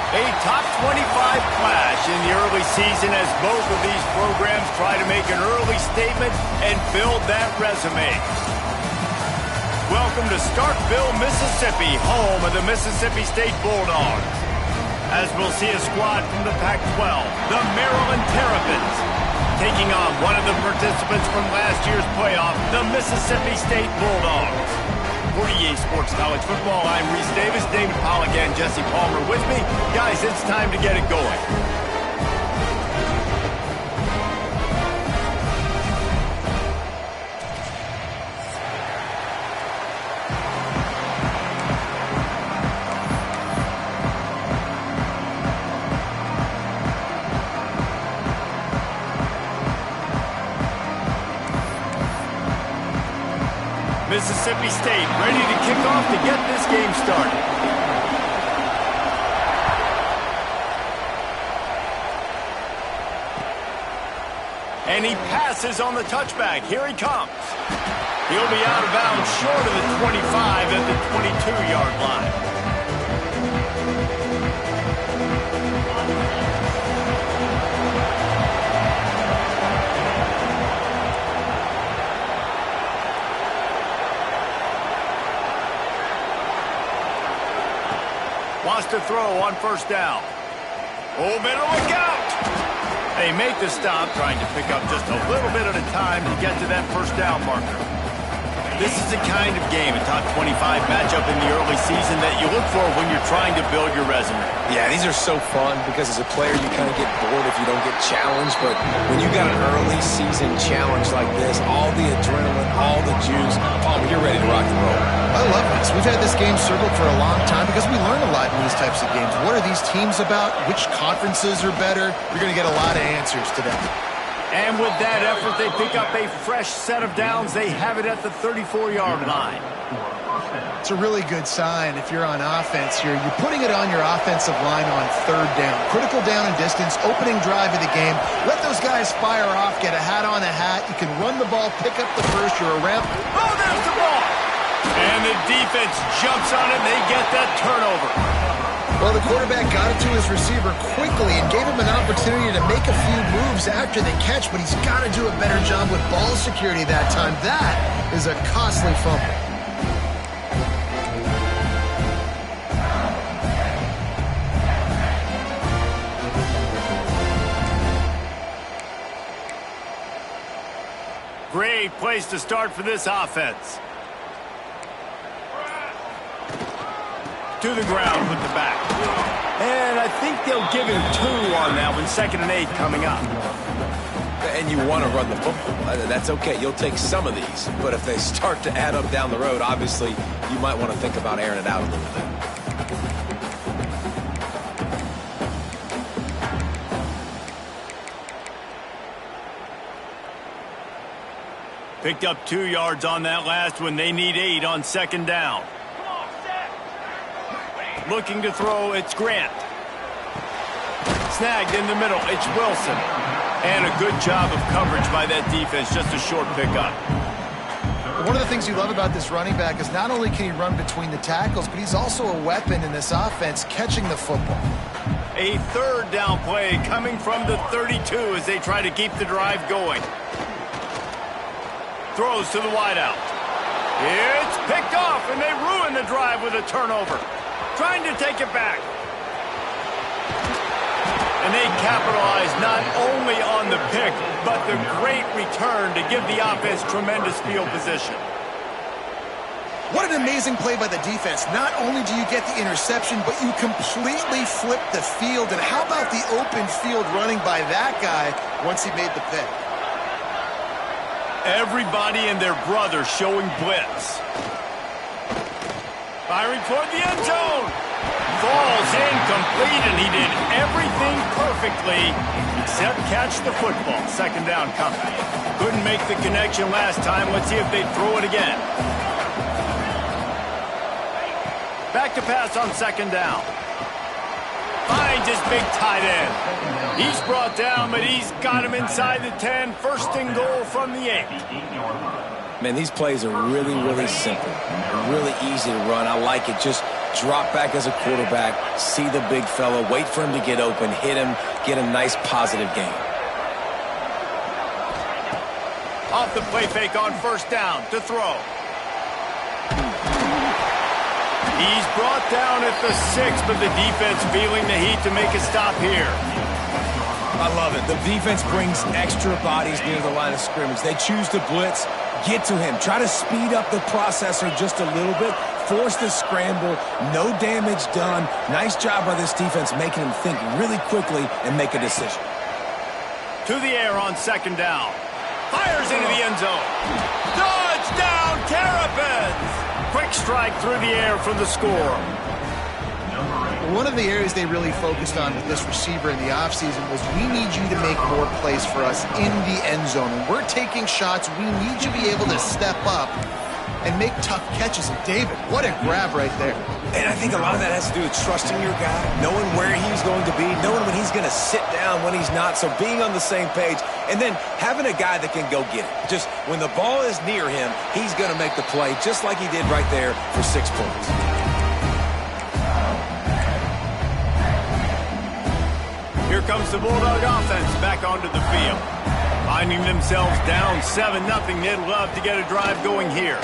A top 25 clash in the early season as both of these programs try to make an early statement and build that resume. Welcome to Starkville, Mississippi, home of the Mississippi State Bulldogs. As we'll see a squad from the Pac-12, the Maryland Terrapins, taking on one of the participants from last year's playoff, the Mississippi State Bulldogs. For EA Sports College Football, I'm Reese Davis, David Pollack, and Jesse Palmer with me. Guys, it's time to get it going. Mississippi State ready to kick off to get this game started. And he passes on the touchback. Here he comes. He'll be out of bounds short of the 25 at the 22-yard line. Wants to throw on first down. Oh, better look out. They make the stop, trying to pick up just a little bit at a time to get to that first down marker. This is the kind of game, a top 25 matchup in the early season that you look for when you're trying to build your resume. Yeah, these are so fun because as a player you kind of get bored if you don't get challenged, but when you got an early season challenge like this, all the adrenaline, all the juice, Palmer, you're ready to rock and roll. I love this. We've had this game circled for a long time because we learn a lot in these types of games. What are these teams about? Which conferences are better? You're going to get a lot of answers today. And with that effort, they pick up a fresh set of downs. They have it at the 34-yard line. It's a really good sign if you're on offense here. You're putting it on your offensive line on third down. Critical down and distance, opening drive of the game. Let those guys fire off, get a hat on a hat. You can run the ball, pick up the first. You're around. Oh, there's the ball. And the defense jumps on it. They get that turnover. Well, the quarterback got it to his receiver quickly and gave him an opportunity to make a few moves after the catch, but he's got to do a better job with ball security that time. That is a costly fumble. Great place to start for this offense. To the ground with the back. And I think they'll give him 2 on that one. 2nd and 8 coming up. And you want to run the football. That's okay. You'll take some of these. But if they start to add up down the road, obviously, you might want to think about airing it out a little bit. Picked up 2 yards on that last one. They need 8 on 2nd down. Looking to throw, it's Grant. Snagged in the middle, it's Wilson. And a good job of coverage by that defense, just a short pickup. One of the things you love about this running back is not only can he run between the tackles, but he's also a weapon in this offense, catching the football. A 3rd down play coming from the 32 as they try to keep the drive going. Throws to the wideout. It's picked off, and they ruin the drive with a turnover. Trying to take it back. And they capitalize not only on the pick, but the great return to give the offense tremendous field position. What an amazing play by the defense. Not only do you get the interception, but you completely flip the field. And how about the open field running by that guy once he made the pick? Everybody and their brother showing blitz. Firing toward the end zone. Falls incomplete, and he did everything perfectly except catch the football. 2nd down coming. Couldn't make the connection last time. Let's see if they throw it again. Back to pass on 2nd down. Finds his big tight end. He's brought down, but he's got him inside the 10. 1st and goal from the 8. Man, these plays are really, really simple. Really easy to run. I like it. Just Drop back as a quarterback, see the big fella, wait for him to get open, hit him, get a nice positive gain. Off the play fake on first down to throw. He's brought down at the 6, but the defense feeling the heat to make a stop here. I love it. The defense brings extra bodies near the line of scrimmage. They choose to blitz, get to him, try to speed up the processor just a little bit, force the scramble, no damage done. Nice job by this defense making him think really quickly and make a decision. To the air on second down. Fires into the end zone. Touchdown, Terrapins! Quick strike through the air for the score. One of the areas they really focused on with this receiver in the offseason was we need you to make more plays for us in the end zone. When we're taking shots, we need you to be able to step up and make tough catches. And David, what a grab right there. And I think a lot of that has to do with trusting your guy, knowing where he's going to be, knowing when he's going to sit down, when he's not. So being on the same page, and then having a guy that can go get it. Just when the ball is near him, he's going to make the play just like he did right there for 6 points. Here comes the Bulldog offense back onto the field. Finding themselves down 7-0, they'd love to get a drive going here.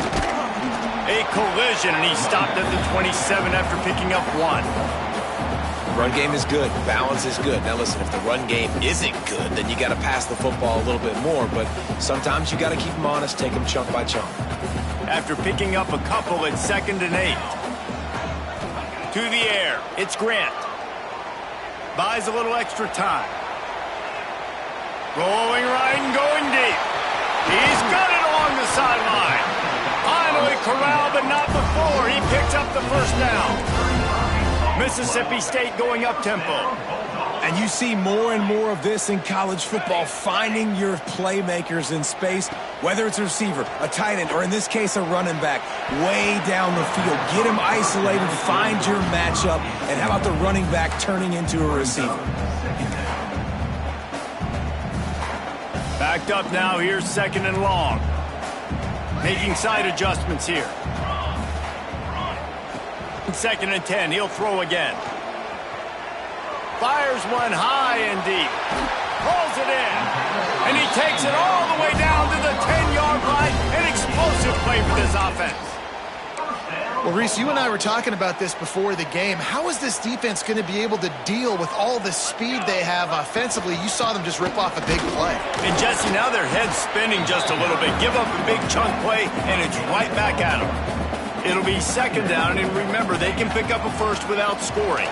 A collision, and he stopped at the 27 after picking up 1. Run game is good. Balance is good. Now listen, if the run game isn't good, then you got to pass the football a little bit more. But sometimes you got to keep them honest, take them chunk by chunk. After picking up a couple at 2nd and 8. To the air, it's Grant. Buys a little extra time. Rolling right and going deep. He's got it along the sideline. Finally corralled, but not before. He picks up the first down. Mississippi State going up-tempo. And you see more and more of this in college football, finding your playmakers in space, whether it's a receiver, a tight end, or in this case, a running back, way down the field. Get them isolated, find your matchup, and how about the running back turning into a receiver? Backed up now, here's 2nd and long. Making side adjustments here. 2nd and 10, he'll throw again. Fires one high and deep. Pulls it in. And he takes it all the way down to the 10-yard line. An explosive play for this offense. Well, Reese, you and I were talking about this before the game. How is this defense going to be able to deal with all the speed they have offensively? You saw them just rip off a big play. And Jesse, now their head's spinning just a little bit. Give up a big chunk play, and it's right back at them. It'll be 2nd down, and remember, they can pick up a first without scoring.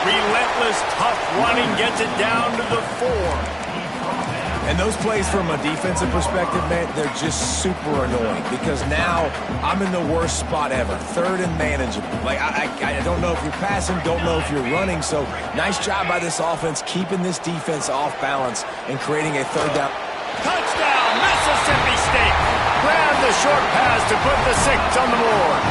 Relentless, tough running gets it down to the 4. And those plays from a defensive perspective, man, they're just super annoying because now I'm in the worst spot ever, 3rd and manageable. Like, I don't know if you're passing, don't know if you're running. So nice job by this offense keeping this defense off balance and creating a 3rd down. Touchdown, Mississippi State. Grab the short pass to put the 6 on the board.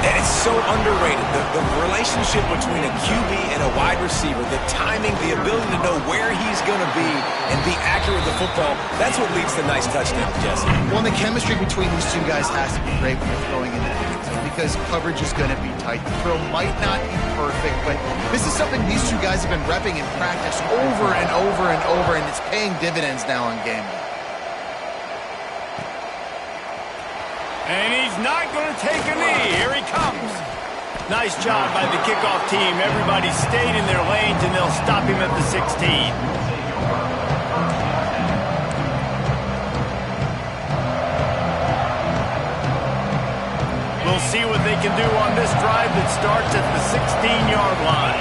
And it's so underrated. The relationship between a QB and a wide receiver, the timing, the ability to know where he's going to be and be accurate with the football, that's what leads to nice touchdowns, Jesse. Well, the chemistry between these two guys has to be great when you're throwing in the defense because coverage is going to be tight. The throw might not be perfect, but this is something these two guys have been repping in practice over and over and over, and it's paying dividends now on game day. And he's not going to take a knee. Here he comes. Nice job by the kickoff team. Everybody stayed in their lanes, and they'll stop him at the 16. We'll see what they can do on this drive that starts at the 16-yard line.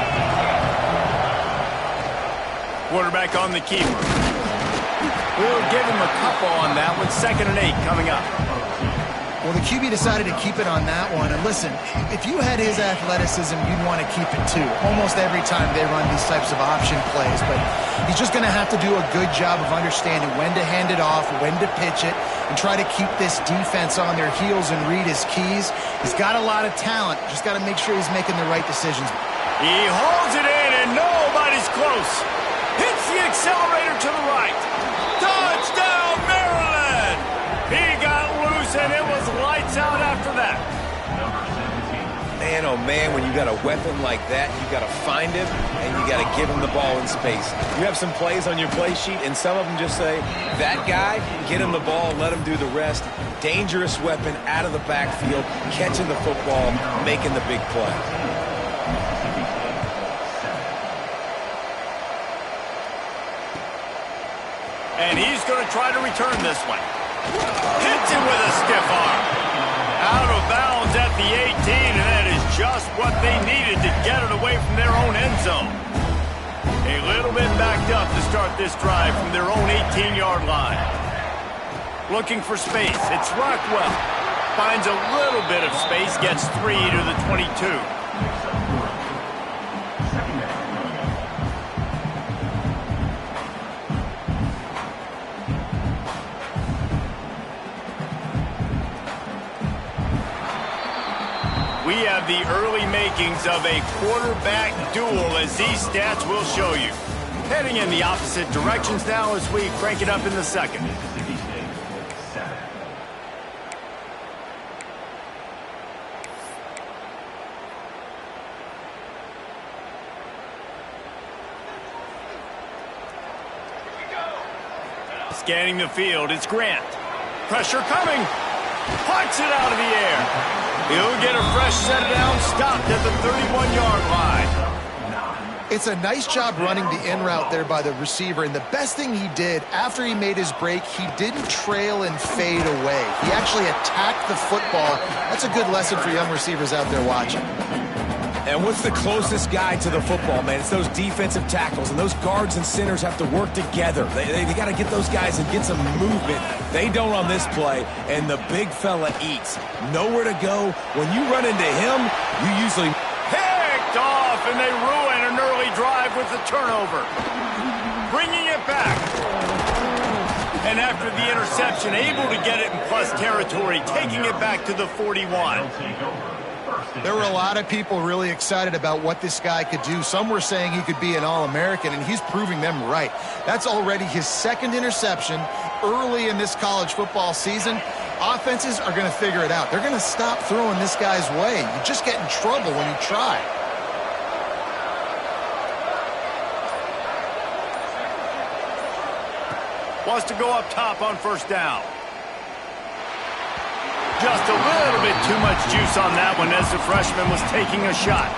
Quarterback on the keeper. We'll give him a couple on that one. 2nd and 8 coming up. Well, the QB decided to keep it on that one. And listen, if you had his athleticism, you'd want to keep it too. Almost every time they run these types of option plays. But he's just going to have to do a good job of understanding when to hand it off, when to pitch it, and try to keep this defense on their heels and read his keys. He's got a lot of talent. Just got to make sure he's making the right decisions. He holds it in, and nobody's close. Hits the accelerator to the right. Touchdown, Maryland! He got loose, and it was lights out Man, oh man, when you got a weapon like that, you got to find him and you got to give him the ball in space. You have some plays on your play sheet, and some of them just say, that guy, get him the ball, let him do the rest. Dangerous weapon out of the backfield, catching the football, making the big play. And he's going to try to return this one. Hits it with a stiff arm. Out of bounds at the 18, and that is just what they needed to get it away from their own end zone. A little bit backed up to start this drive from their own 18-yard line. Looking for space. It's Rockwell. Finds a little bit of space, gets 3 to the 22. We have the early makings of a quarterback duel, as these stats will show you. Heading in the opposite directions now as we crank it up in the second. Scanning the field, it's Grant. Pressure coming. Punts it out of the air. He'll get a fresh set down, stopped at the 31-yard line. It's a nice job running the in route there by the receiver, and the best thing he did after he made his break, he didn't trail and fade away. He actually attacked the football. That's a good lesson for young receivers out there watching. And what's the closest guy to the football, man? It's those defensive tackles, and those guards and centers have to work together. They got to get those guys and get some movement. They don't on this play, and the big fella eats. Nowhere to go. When you run into him, you usually... Picked off, and they ruin an early drive with the turnover. Bringing it back. And after the interception, able to get it in plus territory, taking it back to the 41. There were a lot of people really excited about what this guy could do. Some were saying he could be an All-American, and he's proving them right. That's already his second interception early in this college football season. Offenses are going to figure it out. They're going to stop throwing this guy's way. You just get in trouble when you try. Wants to go up top on first down. Just a little bit too much juice on that one as the freshman was taking a shot.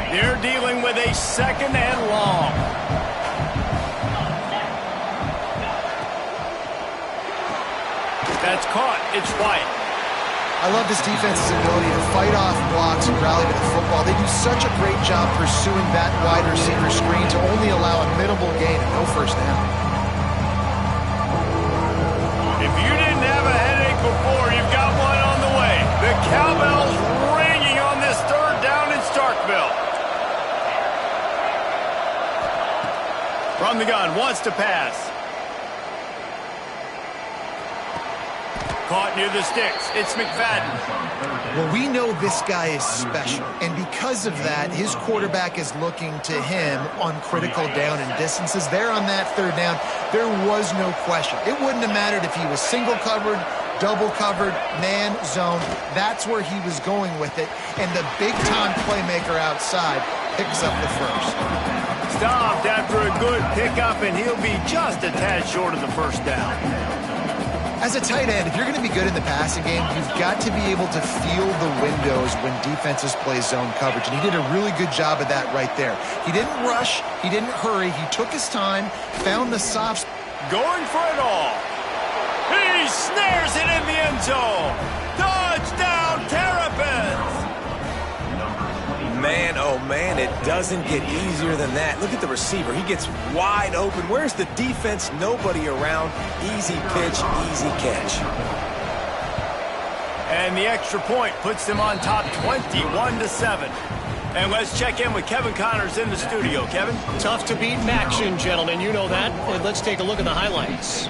They're dealing with a second and long. That's caught. It's White. I love this defense's ability to fight off blocks and rally to the football. They do such a great job pursuing that wide receiver screen to only allow a minimal gain and no first down. If you didn't have a headache before, you've got one on the way. The cowbell's ringing on this third down in Starkville. From the gun, wants to pass. Caught near the sticks. It's McFadden. Well, we know this guy is special, and because of that, his quarterback is looking to him on critical down and distances. There on that third down, there was no question. It wouldn't have mattered if he was single covered, double covered, man, zone. That's where he was going with it, and the big-time playmaker outside picks up the first. Stopped after a good pickup, and he'll be just a tad short of the first down. As a tight end, if you're going to be good in the passing game, you've got to be able to feel the windows when defenses play zone coverage, and he did a really good job of that right there. He didn't rush, he didn't hurry, he took his time, found the soft... Going for it all. He snares it in the end zone. Touchdown, Terrapins! Man, oh man, it doesn't get easier than that. Look at the receiver. He gets wide open. Where's the defense? Nobody around. Easy pitch, easy catch. And the extra point puts them on top 21-7. And let's check in with Kevin Connors in the studio. Kevin? Tough to beat in action, gentlemen. You know that. And let's take a look at the highlights.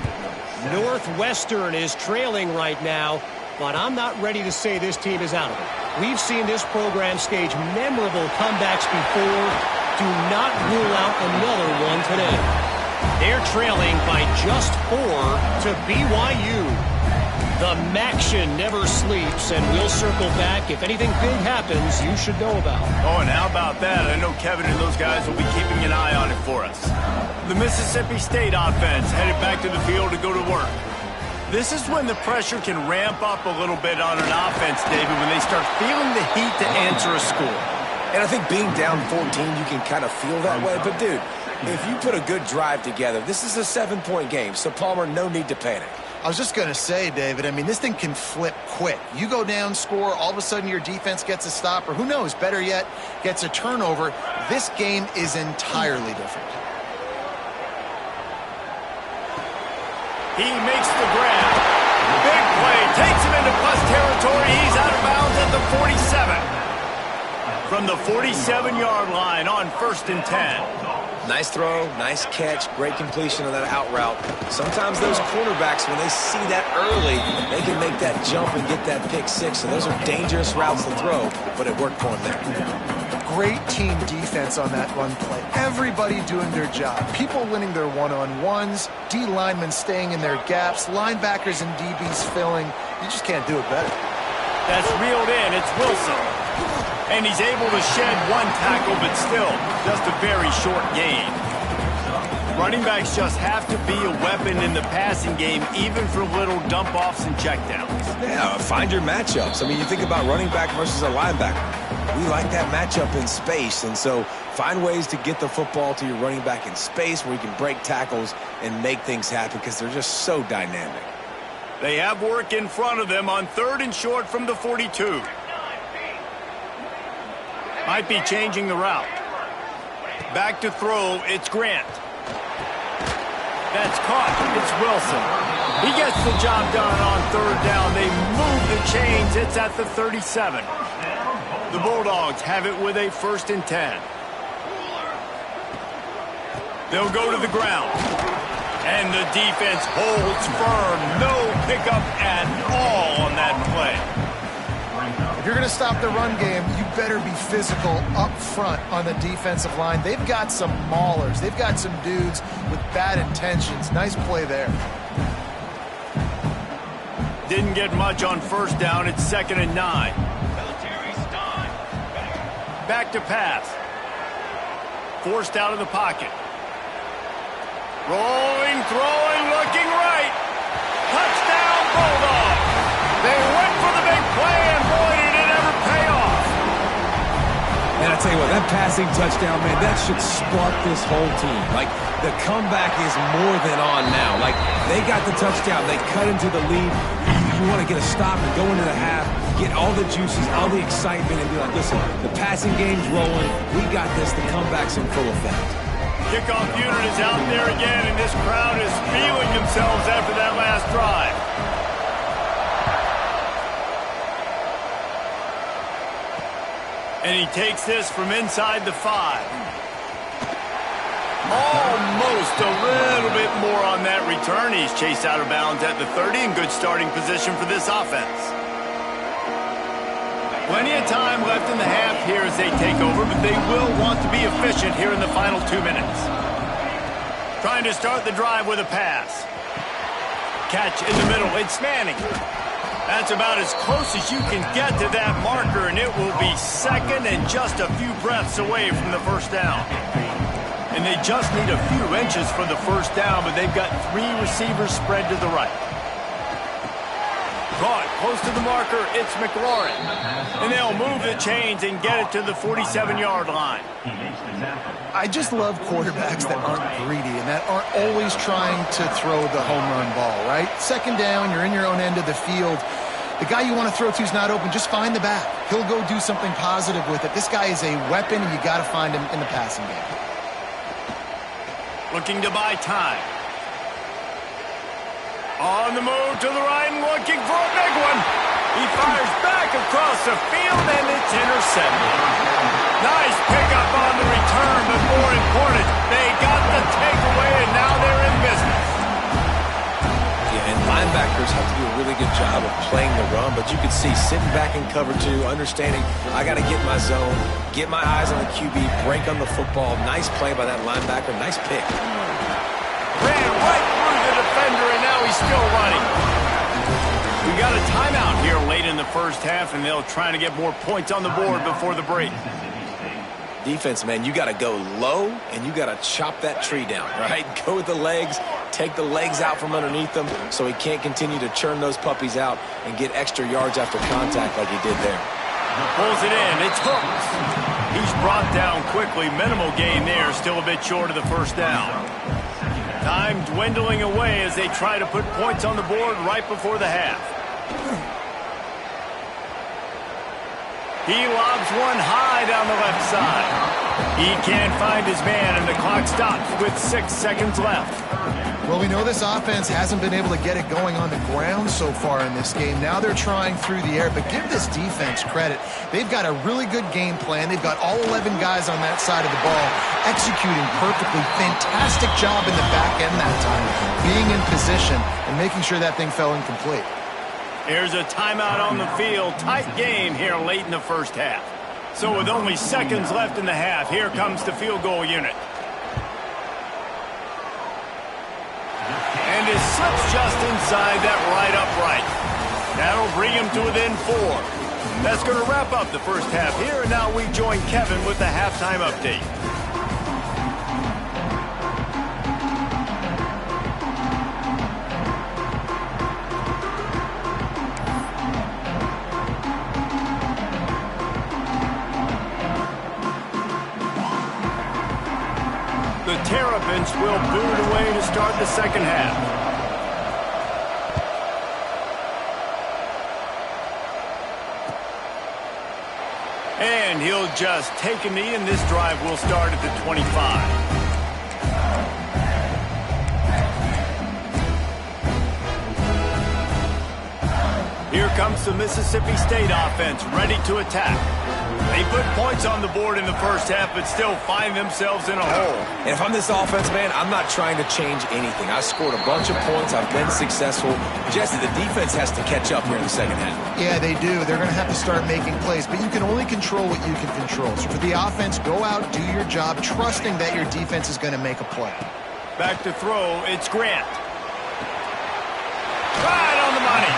Northwestern is trailing right now, but I'm not ready to say this team is out of it. We've seen this program stage memorable comebacks before. Do not rule out another one today. They're trailing by just 4 to BYU. The Maction never sleeps, and we'll circle back. If anything big happens, you should know about. Oh, and how about that? I know Kevin and those guys will be keeping an eye on it for us. The Mississippi State offense headed back to the field to go to work. This is when the pressure can ramp up a little bit on an offense, David, when they start feeling the heat to answer a score. And I think being down 14, you can kind of feel that way. But, dude, if you put a good drive together, this is a 7-point game. So, Palmer, no need to panic. I was just going to say, David, I mean, this thing can flip quick. You go down, score, all of a sudden your defense gets a stop, or who knows, better yet, gets a turnover. This game is entirely different. He makes the grab. Big play. Takes him into plus territory. He's out of bounds at the 47. From the 47-yard line on 1st and 10. Nice throw, nice catch, great completion of that out route. Sometimes those quarterbacks, when they see that early, they can make that jump and get that pick six. So those are dangerous routes to throw, but it worked for them there. Great team defense on that run play. Everybody doing their job. People winning their one-on-ones, D linemen staying in their gaps, linebackers and DBs filling. You just can't do it better. That's reeled in. It's Wilson. And he's able to shed one tackle, but still, just a very short gain. Running backs just have to be a weapon in the passing game, even for little dump-offs and checkdowns. Yeah, find your matchups. I mean, you think about running back versus a linebacker. We like that matchup in space, and so find ways to get the football to your running back in space where you can break tackles and make things happen because they're just so dynamic. They have work in front of them on 3rd and short from the 42. Might be changing the route. Back to throw, it's Grant. That's caught, it's Wilson. He gets the job done on 3rd down. They move the chains, it's at the 37. The Bulldogs have it with a 1st and 10. They'll go to the ground. And the defense holds firm. No pickup at all on that play. If you're going to stop the run game, you better be physical up front on the defensive line. They've got some maulers. They've got some dudes with bad intentions. Nice play there. Didn't get much on 1st down. It's 2nd and 9. Back to pass. Forced out of the pocket. Rolling, throwing, looking right. Touchdown, Bulldogs. They went for the big play, and boy, did it ever pay off. And I tell you what, that passing touchdown, man, that should spark this whole team. Like, the comeback is more than on now. Like, they got the touchdown. They cut into the lead. You want to get a stop and go into the half, get all the juices, all the excitement, and be like, listen, the passing game's rolling. We got this. The comeback's in full effect. Kickoff unit is out there again, and this crowd is feeling themselves after that last drive. And he takes this from inside the 5. Almost a little bit more on that return. He's chased out of bounds at the 30 in good starting position for this offense. Plenty of time left in the half here as they take over, but they will want to be efficient here in the final 2 minutes. Trying to start the drive with a pass. Catch in the middle. It's Manning. That's about as close as you can get to that marker, and it will be 2nd and just a few breaths away from the 1st down. And they just need a few inches for the 1st down, but they've got 3 receivers spread to the right. Caught close to the marker, it's McLaurin. And they'll move the chains and get it to the 47-yard line. I just love quarterbacks that aren't greedy and that aren't always trying to throw the home run ball, right? 2nd down, you're in your own end of the field. The guy you want to throw to is not open. Just find the back. He'll go do something positive with it. This guy is a weapon, and you got to find him in the passing game. Looking to buy time. On the move to the right and looking for a big one. He fires back across the field, and it's intercepted. Nice pickup on the return, but more important, they got the takeaway, and now they're in business. Yeah, and linebackers have to do a really good job of playing the run, but you can see sitting back in cover 2, understanding I got to get my zone, get my eyes on the QB, break on the football. Nice play by that linebacker. Nice pick. Ran right through the defender, and now he's still running. We got a timeout here late in the first half, and they'll try to get more points on the board before the break. Defense, man, you got to go low, and you got to chop that tree down, right? Go with the legs, take the legs out from underneath them so he can't continue to churn those puppies out and get extra yards after contact like he did there. Pulls it in. It's hooked. He's brought down quickly. Minimal gain there. Still a bit short of the first down. Time dwindling away as they try to put points on the board right before the half. He lobs one high down the left side. He can't find his man, and the clock stops with 6 seconds left. Well, we know this offense hasn't been able to get it going on the ground so far in this game. Now they're trying through the air, but give this defense credit. They've got a really good game plan. They've got all 11 guys on that side of the ball executing perfectly. Fantastic job in the back end that time, being in position and making sure that thing fell incomplete. Here's a timeout on the field. Tight game here late in the first half. So with only seconds left in the half, here comes the field goal unit. And it slips just inside that right upright. That'll bring him to within 4. That's going to wrap up the first half here, and now we join Kevin with the halftime update. The Terrapins will boot it away to start the second half. And he'll just take a knee, and this drive will start at the 25. Here comes the Mississippi State offense, ready to attack. They put points on the board in the first half, but still find themselves in a hole. And if I'm this offense, man, I'm not trying to change anything. I scored a bunch of points. I've been successful. Jesse, the defense has to catch up here in the second half. Yeah, they do. They're going to have to start making plays, but you can only control what you can control. So for the offense, go out, do your job, trusting that your defense is going to make a play. Back to throw, it's Grant. Right on the money.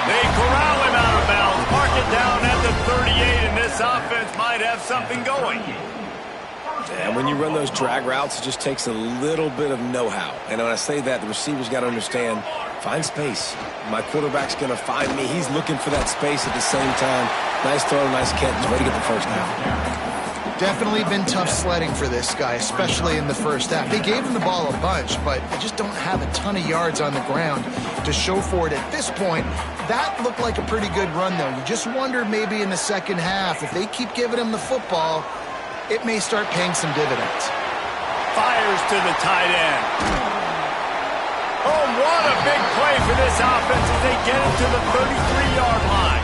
They corral him out of bounds, mark it down at the 38, and this offense might have something going. And when you run those drag routes, it just takes a little bit of know-how. And when I say that, the receivers got to understand, find space. My quarterback's going to find me. He's looking for that space at the same time. Nice throw, nice catch. He's ready to get the first down. Definitely been tough sledding for this guy, especially in the first half. They gave him the ball a bunch, but they just don't have a ton of yards on the ground to show for it at this point. That looked like a pretty good run, though. You just wonder maybe in the second half, if they keep giving him the football, it may start paying some dividends. Fires to the tight end. Oh, what a big play for this offense as they get it to the 33-yard line.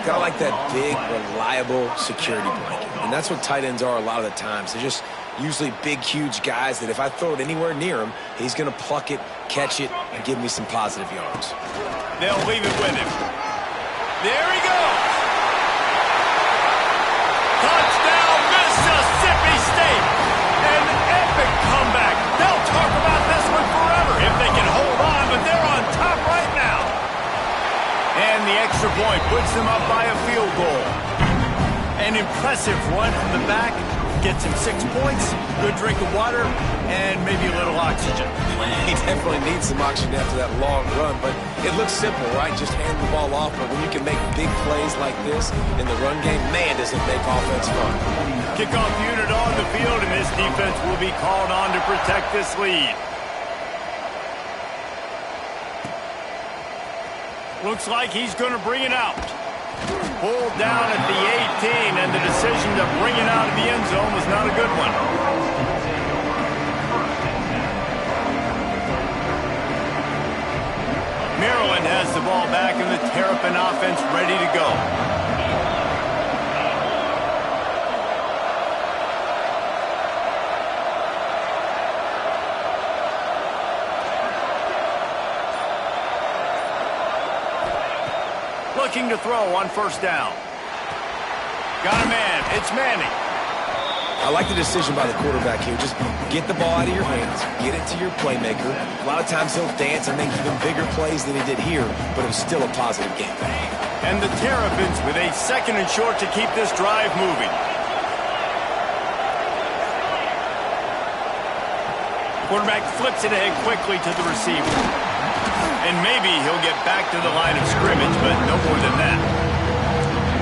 Got like that big, reliable security blanket. And that's what tight ends are a lot of the times. They're just usually big, huge guys that if I throw it anywhere near him, he's going to pluck it, catch it, and give me some positive yards. They'll leave it with him. There he goes. Touchdown, Mississippi State. An epic comeback. They'll talk about this one forever if they can hold on, but they're on top right now. And the extra point puts them up by a field goal. An impressive run from the back. Gets him 6 points, good drink of water, and maybe a little oxygen. He definitely needs some oxygen after that long run, but it looks simple, right? Just hand the ball off, but when you can make big plays like this in the run game, man, does it make offense fun. Kickoff unit on the field, and this defense will be called on to protect this lead. Looks like he's going to bring it out. Pulled down at the 18, and the decision to bring it out of the end zone was not a good one. Maryland has the ball back, and the Terrapin offense ready to go. Looking to throw on first down. Got a man. It's Manning. I like the decision by the quarterback here. Just get the ball out of your hands, get it to your playmaker. A lot of times he'll dance and make even bigger plays than he did here, but it was still a positive game. And the Terrapins with a 2nd and short to keep this drive moving. Quarterback flips it ahead quickly to the receiver. And maybe he'll get back to the line of scrimmage, but no more than that.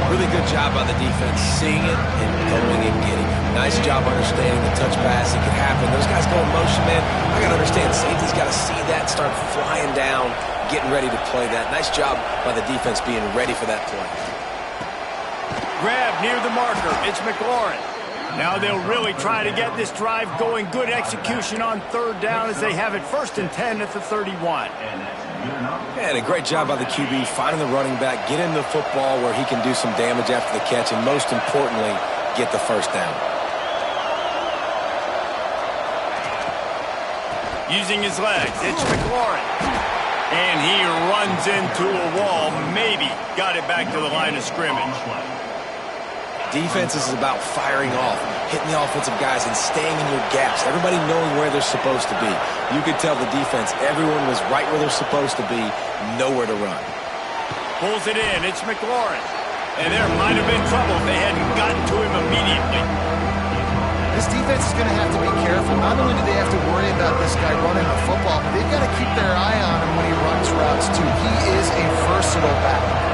Really good job by the defense, seeing it and going and getting it. Nice job understanding the touch pass. It could happen. Those guys go in motion, man. I got to understand, safety's got to see that, start flying down, getting ready to play that. Nice job by the defense being ready for that play. Grab near the marker. It's McLaurin. Now they'll really try to get this drive going. Good execution on 3rd down as they have it 1st and 10 at the 31. And a great job by the QB finding the running back, get him the football where he can do some damage after the catch, and most importantly, get the 1st down. Using his legs, it's McLaurin. And he runs into a wall, maybe got it back to the line of scrimmage. Defense is about firing off, hitting the offensive guys and staying in your gaps, everybody knowing where they're supposed to be. You could tell the defense, everyone was right where they're supposed to be, nowhere to run. Pulls it in, it's McLaurin. And there might have been trouble if they hadn't gotten to him immediately. This defense is going to have to be careful. Not only do they have to worry about this guy running the football, but they've got to keep their eye on him when he runs routes too. He is a versatile back.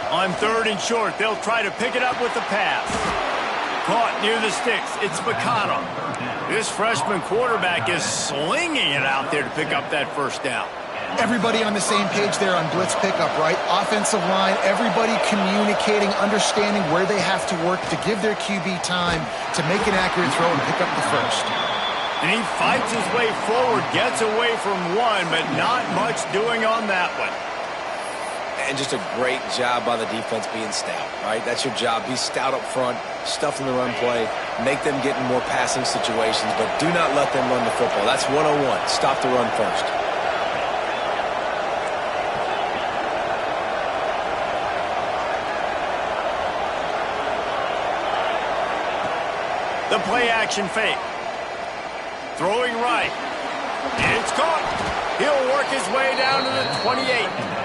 On 3rd and short, they'll try to pick it up with the pass. Caught near the sticks. It's McConnell. This freshman quarterback is slinging it out there to pick up that 1st down. Everybody on the same page there on blitz pickup, right? Offensive line, everybody communicating, understanding where they have to work to give their QB time to make an accurate throw and pick up the 1st. And he fights his way forward, gets away from one, but not much doing on that one. And just a great job by the defense being stout, right? That's your job. Be stout up front, stuff in the run play, make them get in more passing situations, but do not let them run the football. That's 101. Stop the run first. The play action fake. Throwing right. It's caught. He'll work his way down to the 28.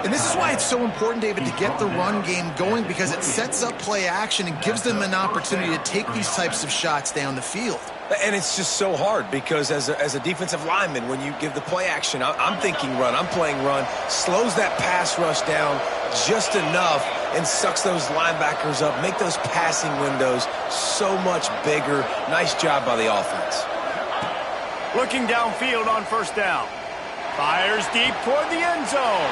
And this is why it's so important, David, to get the run game going, because it sets up play action and gives them an opportunity to take these types of shots down the field. And it's just so hard because as a defensive lineman, when you give the play action, I'm thinking run, I'm playing run, slows that pass rush down just enough and sucks those linebackers up, make those passing windows so much bigger. Nice job by the offense. Looking downfield on 1st down. Fires deep toward the end zone.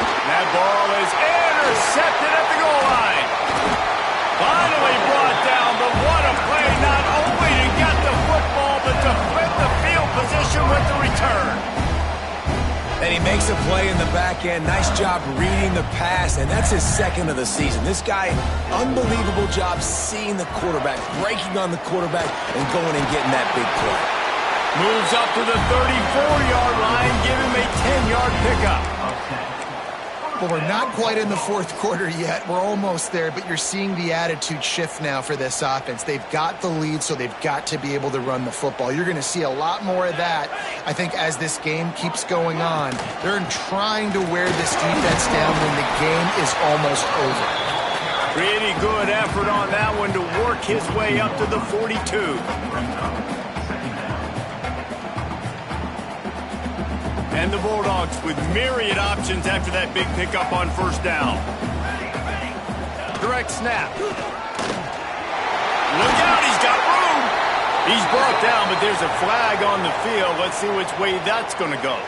That ball is intercepted at the goal line. Finally brought down, but what a play, not only to get the football, but to flip the field position with the return. And he makes a play in the back end. Nice job reading the pass, and that's his 2nd of the season. This guy, unbelievable job seeing the quarterback, breaking on the quarterback, and going and getting that big play. Moves up to the 34-yard line, give him a 10-yard pickup. Well, we're not quite in the 4th quarter yet. We're almost there, but you're seeing the attitude shift now for this offense. They've got the lead, so they've got to be able to run the football. You're going to see a lot more of that, I think, as this game keeps going on. They're trying to wear this defense down when the game is almost over. Pretty good effort on that one to work his way up to the 42. And the Bulldogs with myriad options after that big pickup on 1st down. Direct snap. Look out, he's got room. He's brought down, but there's a flag on the field. Let's see which way that's going to go.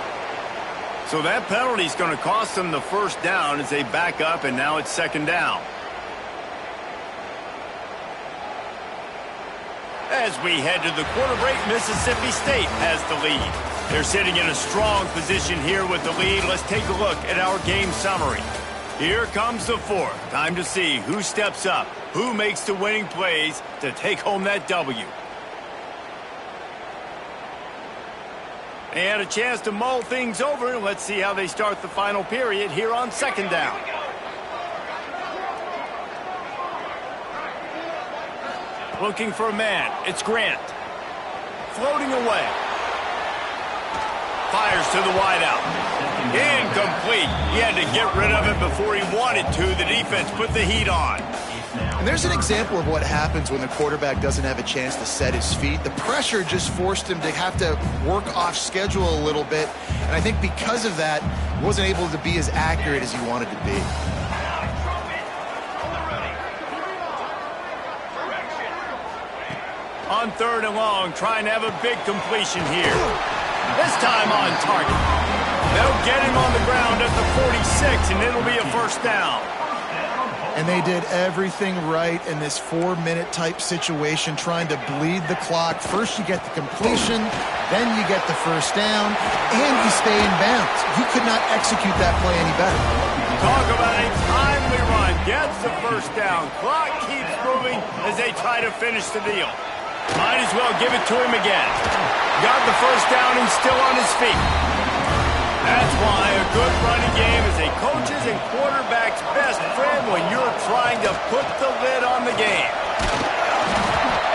So that penalty is going to cost them the 1st down as they back up, and now it's 2nd down. As we head to the quarter break, Mississippi State has the lead. They're sitting in a strong position here with the lead. Let's take a look at our game summary. Here comes the fourth. Time to see who steps up, who makes the winning plays to take home that W. They had a chance to mull things over. Let's see how they start the final period here on second down. Looking for a man. It's Grant. Floating away. Fires to the wideout. Incomplete. He had to get rid of it before he wanted to. The defense put the heat on. And there's an example of what happens when the quarterback doesn't have a chance to set his feet. The pressure just forced him to have to work off schedule a little bit. And I think because of that, he wasn't able to be as accurate as he wanted to be. On third and long, trying to have a big completion here. This time on target. They'll get him on the ground at the 46, and it'll be a first down. And they did everything right in this 4-minute type situation, trying to bleed the clock. First you get the completion, then you get the first down, and you stay in bounds. You could not execute that play any better. Talk about a timely run. Gets the first down. Clock keeps moving as they try to finish the deal. Might as well give it to him again. Got the first down and still on his feet. That's why a good running game is a coach's and quarterback's best friend when you're trying to put the lid on the game.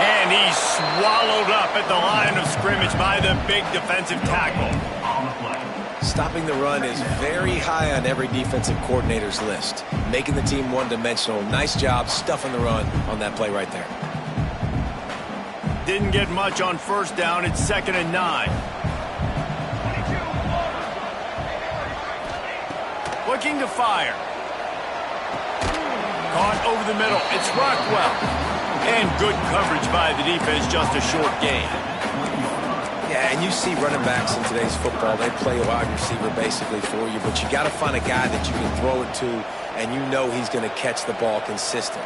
And he's swallowed up at the line of scrimmage by the big defensive tackle. Stopping the run is very high on every defensive coordinator's list. Making the team one-dimensional. Nice job stuffing the run on that play right there. Didn't get much on first down. It's 2nd and 9. Looking to fire. Caught over the middle. It's Rockwell. And good coverage by the defense, just a short gain. Yeah, and you see running backs in today's football, they play a wide receiver basically for you, but you got to find a guy that you can throw it to, and you know he's going to catch the ball consistently.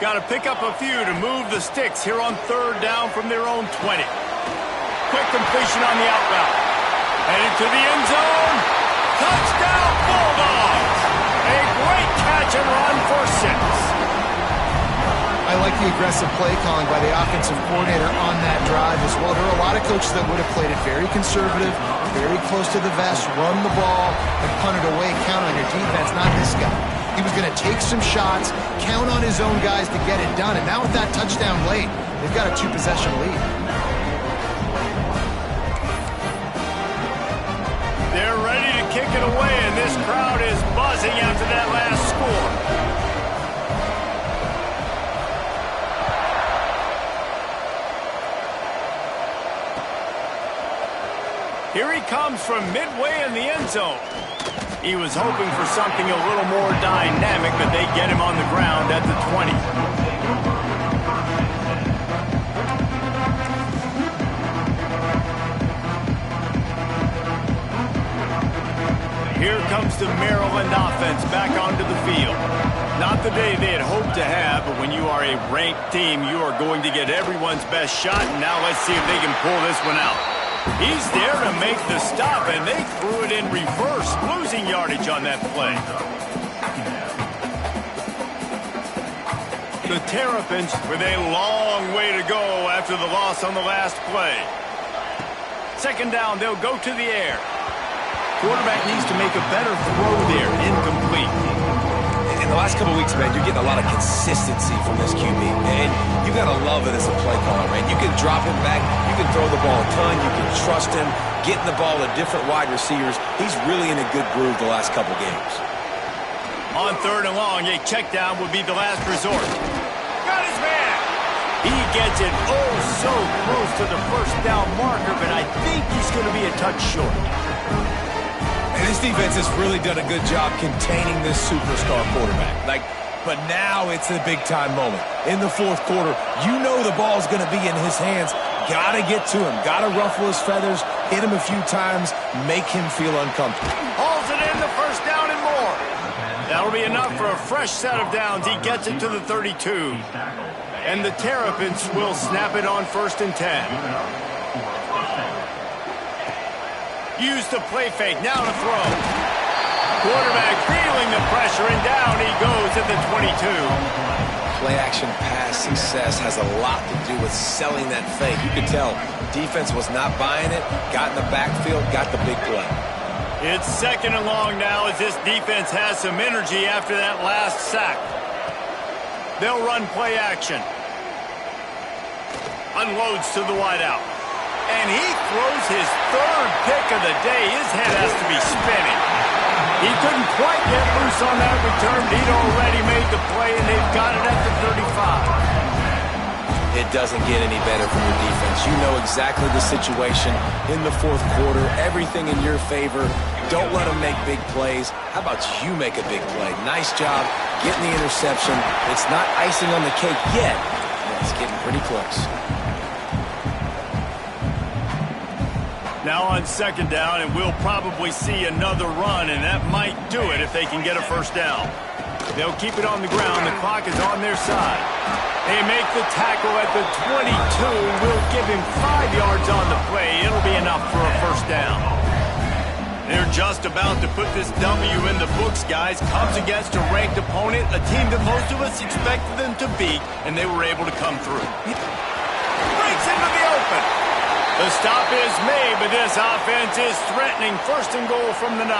Got to pick up a few to move the sticks here on third down from their own 20. Quick completion on the out route. Headed to the end zone. Touchdown, Bulldogs! A great catch and run for 6. I like the aggressive play calling by the offensive coordinator on that drive as well. There are a lot of coaches that would have played it very conservative, very close to the vest, run the ball, and punt it away, count on your defense. Not this guy. He was going to take some shots, count on his own guys to get it done. And now with that touchdown late, they've got a 2-possession lead. They're ready to kick it away, and this crowd is buzzing after that last score. Here he comes from midway in the end zone. He was hoping for something a little more dynamic, but they get him on the ground at the 20. Here comes the Maryland offense back onto the field. Not the day they had hoped to have, but when you are a ranked team, you are going to get everyone's best shot, and now let's see if they can pull this one out. He's there to make the stop, and they threw it in reverse, losing yardage on that play. The Terrapins with a long way to go after the loss on the last play. 2nd down, they'll go to the air. Quarterback needs to make a better throw there, incomplete. In the last couple of weeks, man, you're getting a lot of consistency from this QB. And you got to love it as a play caller, man. You can drop him back. You can throw the ball a ton. You can trust him, getting the ball to different wide receivers. He's really in a good groove the last couple games. On third and long, a check down would be the last resort. Got his man. He gets it oh so close to the first down marker, but I think he's going to be a touch short. And this defense has really done a good job containing this superstar quarterback. But now it's a big-time moment. In the fourth quarter, you know the ball's going to be in his hands. Got to get to him. Got to ruffle his feathers, hit him a few times, make him feel uncomfortable. Hauls it in, the first down and more. That'll be enough for a fresh set of downs. He gets it to the 32. And the Terrapins will snap it on 1st and 10. Use the play fake, now to throw. Quarterback feeling the pressure, and down he goes at the 22. Play-action pass success has a lot to do with selling that fake. You could tell defense was not buying it, got in the backfield, got the big play. It's 2nd and long now as this defense has some energy after that last sack. They'll run play action. Unloads to the wideout. And he throws his 3rd pick of the day. His head has to be spinning. He couldn't quite get loose on that return. He'd already made the play, and they've got it at the 35. It doesn't get any better from your defense. You know exactly the situation in the 4th quarter. Everything in your favor. Don't let them make big plays. How about you make a big play? Nice job getting the interception. It's not icing on the cake yet. It's getting pretty close. Now on 2nd down, and we'll probably see another run, and that might do it if they can get a 1st down. They'll keep it on the ground. The clock is on their side. They make the tackle at the 22. We'll give him 5 yards on the play. It'll be enough for a 1st down. They're just about to put this W in the books, guys. Comes against a ranked opponent, a team that most of us expected them to beat, and they were able to come through. Breaks into the open. The stop is made, but this offense is threatening 1st and goal from the 9.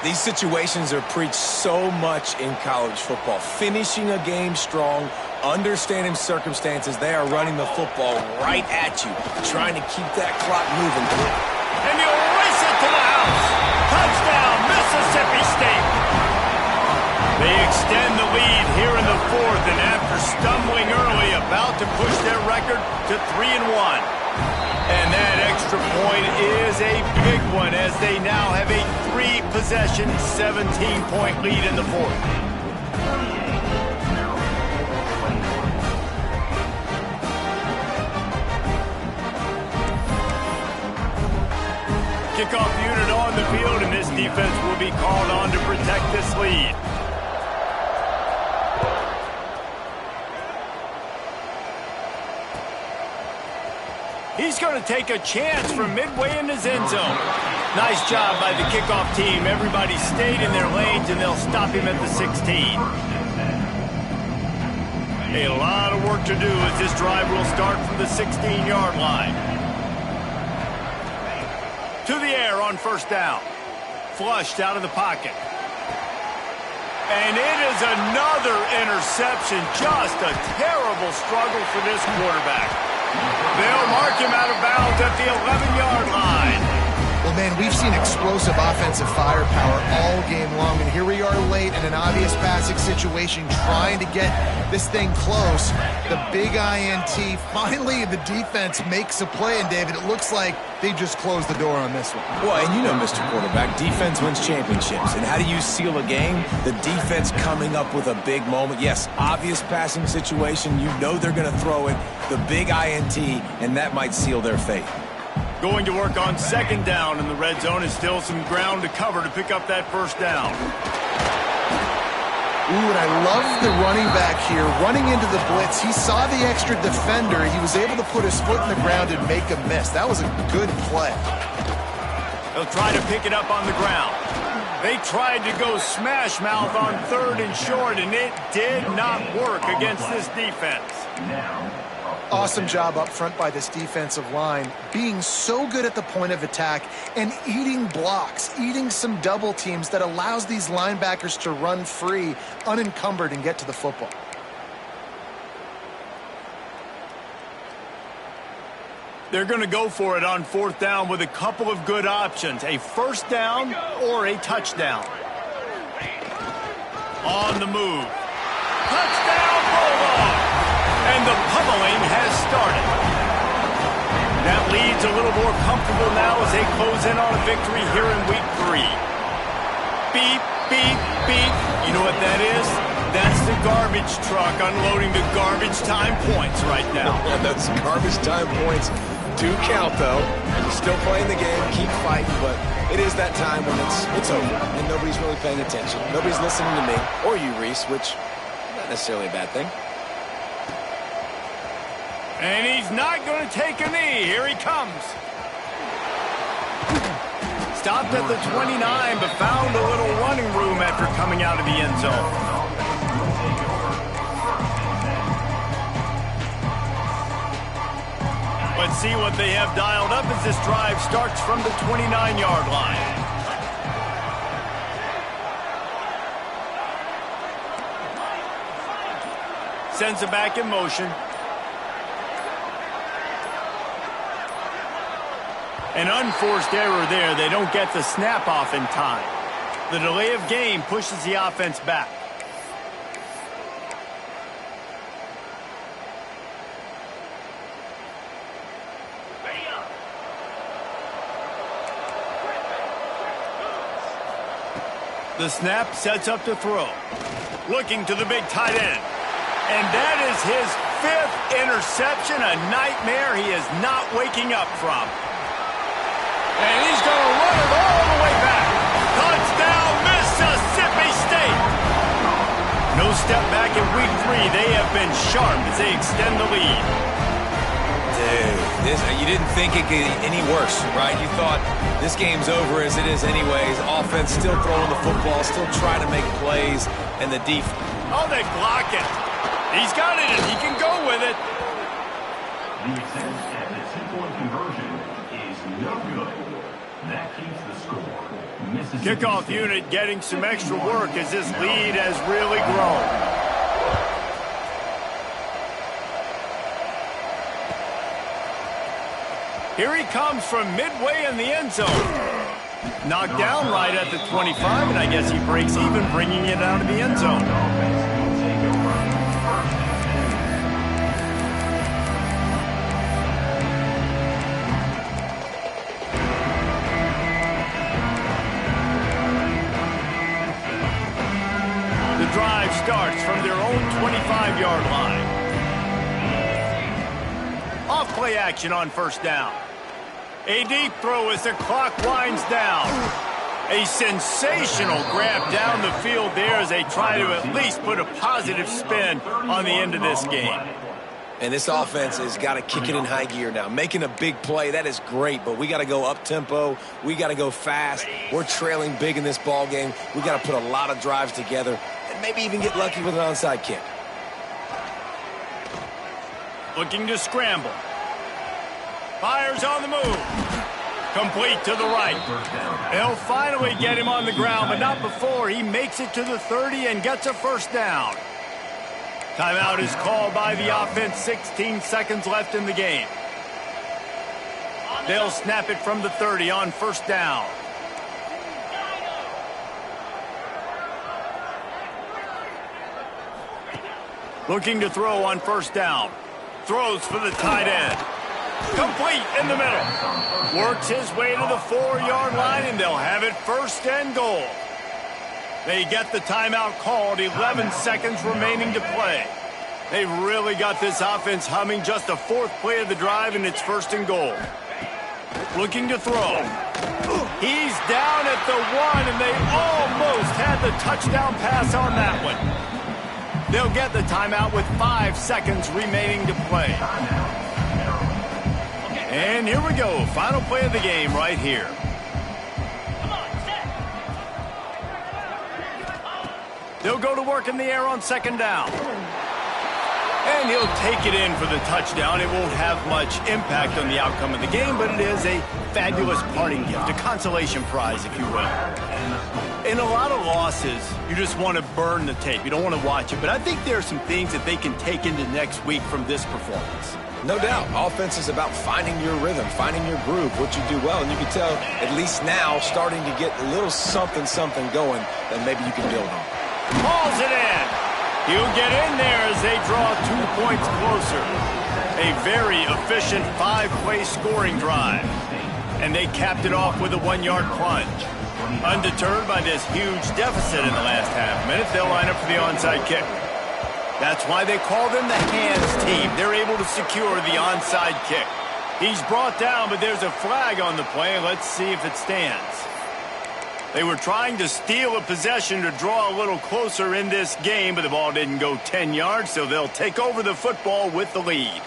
These situations are preached so much in college football. Finishing a game strong, understanding circumstances. They are running the football right at you, trying to keep that clock moving. And you'll race it to the house. Touchdown, Mississippi State. They extend the lead here in the 4th, and after stumbling early, about to push their record to 3-1. And that extra point is a big one as they now have a 3-possession, 17-point lead in the 4th. Kickoff unit on the field, and this defense will be called on to protect this lead. He's going to take a chance from midway in his end zone. Nice job by the kickoff team. Everybody stayed in their lanes, and they'll stop him at the 16. A lot of work to do as this drive will start from the 16-yard line. To the air on 1st down. Flushed out of the pocket. And it is another interception. Just a terrible struggle for this quarterback. They'll mark him out of bounds at the 11-yard line. Well, man, we've seen explosive offensive firepower all game long, and here we are late in an obvious passing situation trying to get this thing close. The big INT. Finally, the defense makes a play, and David, it looks like they just closed the door on this one. Well, and you know, Mr. Quarterback, defense wins championships. And how do you seal a game? The defense coming up with a big moment. Yes, obvious passing situation. You know they're going to throw it. The big INT, and that might seal their fate. Going to work on 2nd down in the red zone, and still some ground to cover to pick up that 1st down. Ooh, and I love the running back here. Running into the blitz, he saw the extra defender. He was able to put his foot in the ground and make a miss. That was a good play. They'll try to pick it up on the ground. They tried to go smash mouth on 3rd and short, and it did not work against this defense. Awesome job up front by this defensive line, being so good at the point of attack and eating blocks, eating some double teams that allows these linebackers to run free, unencumbered, and get to the football. They're going to go for it on 4th down with a couple of good options, a 1st down or a touchdown. On the move. Touchdown, Bulldog! And the pummeling has started. That lead's a little more comfortable now as they close in on a victory here in week 3. Beep, beep, beep. You know what that is? That's the garbage truck unloading the garbage time points right now. Those garbage time points do count, though. You're still playing the game, keep fighting, but it is that time when it's over and nobody's really paying attention. Nobody's listening to me or you, Reese, which is not necessarily a bad thing. And he's not going to take a knee. Here he comes. stopped at the 29, but found a little running room after coming out of the end zone. Let's see what they have dialed up as this drive starts from the 29-yard line. Sends it back in motion. An unforced error there. They don't get the snap off in time. The delay of game pushes the offense back. The snap sets up to throw. Looking to the big tight end. And that is his 5th interception, a nightmare he is not waking up from. And he's going to run it all the way back. Touchdown, Mississippi State. No step back in week 3. They have been sharp as they extend the lead. Dude, you didn't think it could get any worse, right? You thought this game's over as it is anyways. Offense still throwing the football, still trying to make plays, and the defense. Oh, they block it. He's got it, and he can go with it. The attempt at the 2-point conversion is no good. That keeps the score. Kickoff unit getting some extra work as this lead has really grown. Here he comes from midway in the end zone. Knocked down right at the 25, and I guess he breaks even, bringing it out of the end zone. The drive starts from their own 25-yard line. Off play action on first down. A deep throw as the clock winds down. A sensational grab down the field there as they try to at least put a positive spin on the end of this game. And this offense has got to kick it in high gear now. Making a big play, that is great, but we got to go up-tempo. We got to go fast. We're trailing big in this ball game. We got to put a lot of drives together and maybe even get lucky with an onside kick. Looking to scramble. Fires on the move. Complete to the right. They'll finally get him on the ground, but not before he makes it to the 30 and gets a first down. Timeout is called by the offense. 16 seconds left in the game. They'll snap it from the 30 on first down. Looking to throw on first down. Throws for the tight end. Complete in the middle. Works his way to the 4-yard line, and they'll have it first and goal. They get the timeout called. 11 seconds remaining to play. They've really got this offense humming. Just the 4th play of the drive, and it's first and goal. Looking to throw. He's down at the 1, and they almost had the touchdown pass on that one. They'll get the timeout with 5 seconds remaining to play. And here we go. Final play of the game right here. They'll go to work in the air on second down. And he'll take it in for the touchdown. It won't have much impact on the outcome of the game, but it is a fabulous parting gift, a consolation prize, if you will. In a lot of losses, you just want to burn the tape. You don't want to watch it. But I think there are some things that they can take into next week from this performance. No doubt. Offense is about finding your rhythm, finding your groove, what you do well. And you can tell, at least now, starting to get a little something going that maybe you can build on. Hauls it in. He'll get in there as they draw 2 points closer. A very efficient 5-play scoring drive. And they capped it off with a 1-yard plunge. Undeterred by this huge deficit in the last half-minute, they'll line up for the onside kick. That's why they call them the hands team. They're able to secure the onside kick. He's brought down, but there's a flag on the play. Let's see if it stands. They were trying to steal a possession to draw a little closer in this game, but the ball didn't go 10 yards, so they'll take over the football with the lead.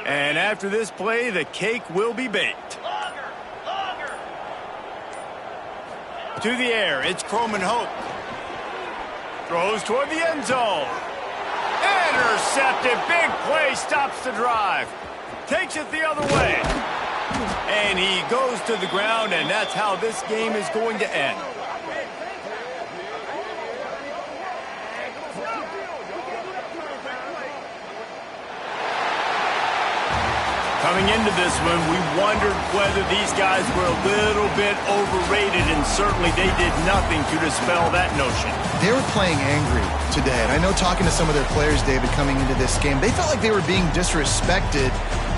And after this play, the cake will be baked. To the air, it's Croman Hope. Throws toward the end zone. Intercepted. Big play, stops the drive. Takes it the other way. And he goes to the ground, and that's how this game is going to end. Coming into this one, we wondered whether these guys were a little bit overrated, and certainly they did nothing to dispel that notion. They were playing angry today, and I know talking to some of their players, David, coming into this game, they felt like they were being disrespected.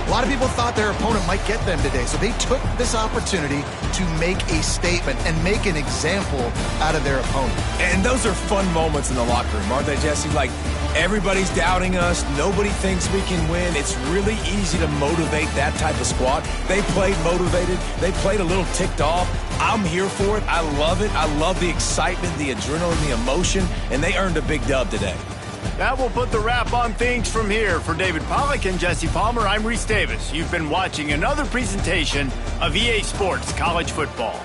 A lot of people thought their opponent might get them today, so they took this opportunity to make a statement and make an example out of their opponent. And those are fun moments in the locker room, aren't they, Jesse? Like, everybody's doubting us. Nobody thinks we can win. It's really easy to motivate that type of squad. They played motivated. They played a little ticked off. I'm here for it. I love it. I love the excitement, the adrenaline, the emotion, and they earned a big dub today. That will put the wrap on things from here. For David Pollack and Jesse Palmer, I'm Reese Davis. You've been watching another presentation of EA Sports College Football.